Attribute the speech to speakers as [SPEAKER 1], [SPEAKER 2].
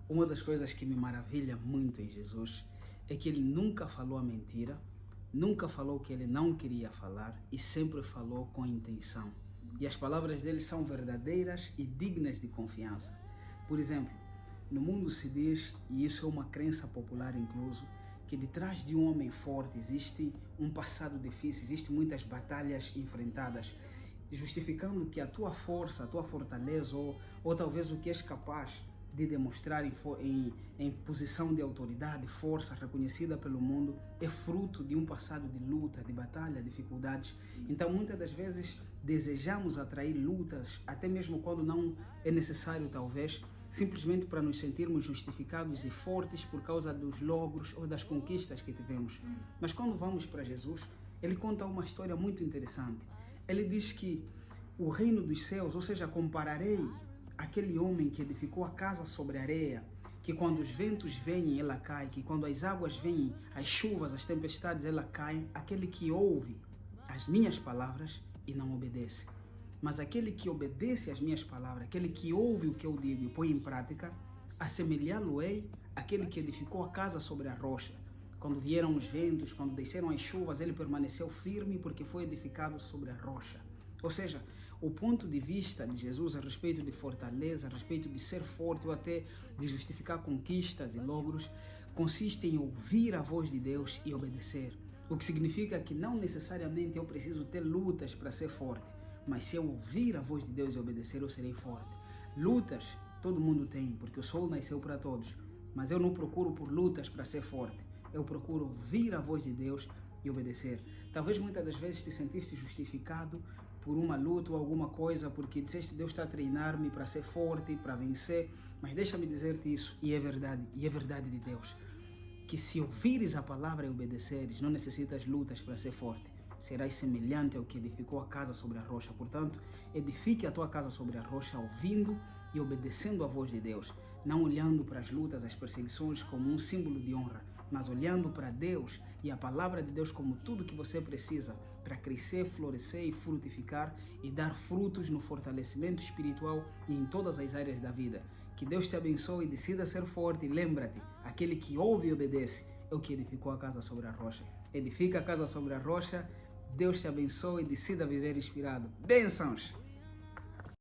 [SPEAKER 1] Uma das coisas que me maravilha muito em Jesus é que ele nunca falou a mentira, nunca falou o que ele não queria falar e sempre falou com intenção. E as palavras dele são verdadeiras e dignas de confiança. Por exemplo, no mundo se diz, e isso é uma crença popular incluso, que detrás de um homem forte existe um passado difícil, existem muitas batalhas enfrentadas, justificando que a tua força, a tua fortaleza ou talvez o que és capaz de demonstrar em posição de autoridade, força reconhecida pelo mundo, é fruto de um passado de luta, de batalha, dificuldades. Então, muitas das vezes, desejamos atrair lutas, até mesmo quando não é necessário, talvez, simplesmente para nos sentirmos justificados e fortes por causa dos logros ou das conquistas que tivemos. Mas quando vamos para Jesus, ele conta uma história muito interessante. Ele diz que o reino dos céus, ou seja, compararei aquele homem que edificou a casa sobre a areia, que quando os ventos vêm, ela cai, que quando as águas vêm, as chuvas, as tempestades, ela cai, aquele que ouve as minhas palavras e não obedece. Mas aquele que obedece às minhas palavras, aquele que ouve o que eu digo e põe em prática, assemelhá-lo-ei àquele que edificou a casa sobre a rocha. Quando vieram os ventos, quando desceram as chuvas, ele permaneceu firme porque foi edificado sobre a rocha. Ou seja, o ponto de vista de Jesus a respeito de fortaleza, a respeito de ser forte ou até de justificar conquistas e logros, consiste em ouvir a voz de Deus e obedecer. O que significa que não necessariamente eu preciso ter lutas para ser forte, mas se eu ouvir a voz de Deus e obedecer, eu serei forte. Lutas todo mundo tem, porque o sol nasceu para todos, mas eu não procuro por lutas para ser forte. Eu procuro ouvir a voz de Deus e obedecer. Talvez muitas das vezes te sentiste justificado por uma luta ou alguma coisa, porque disseste Deus está a treinar-me para ser forte, para vencer, mas deixa-me dizer-te isso, e é verdade de Deus, que se ouvires a palavra e obedeceres, não necessitas lutas para ser forte. Serás semelhante ao que edificou a casa sobre a rocha. Portanto, edifique a tua casa sobre a rocha, ouvindo e obedecendo a voz de Deus, não olhando para as lutas, as perseguições como um símbolo de honra, mas olhando para Deus e a palavra de Deus como tudo que você precisa para crescer, florescer e frutificar e dar frutos no fortalecimento espiritual e em todas as áreas da vida. Que Deus te abençoe e decida ser forte. E lembra-te, aquele que ouve e obedece é o que edificou a casa sobre a rocha. Edifica a casa sobre a rocha. Deus te abençoe e decida viver inspirado. Bênçãos!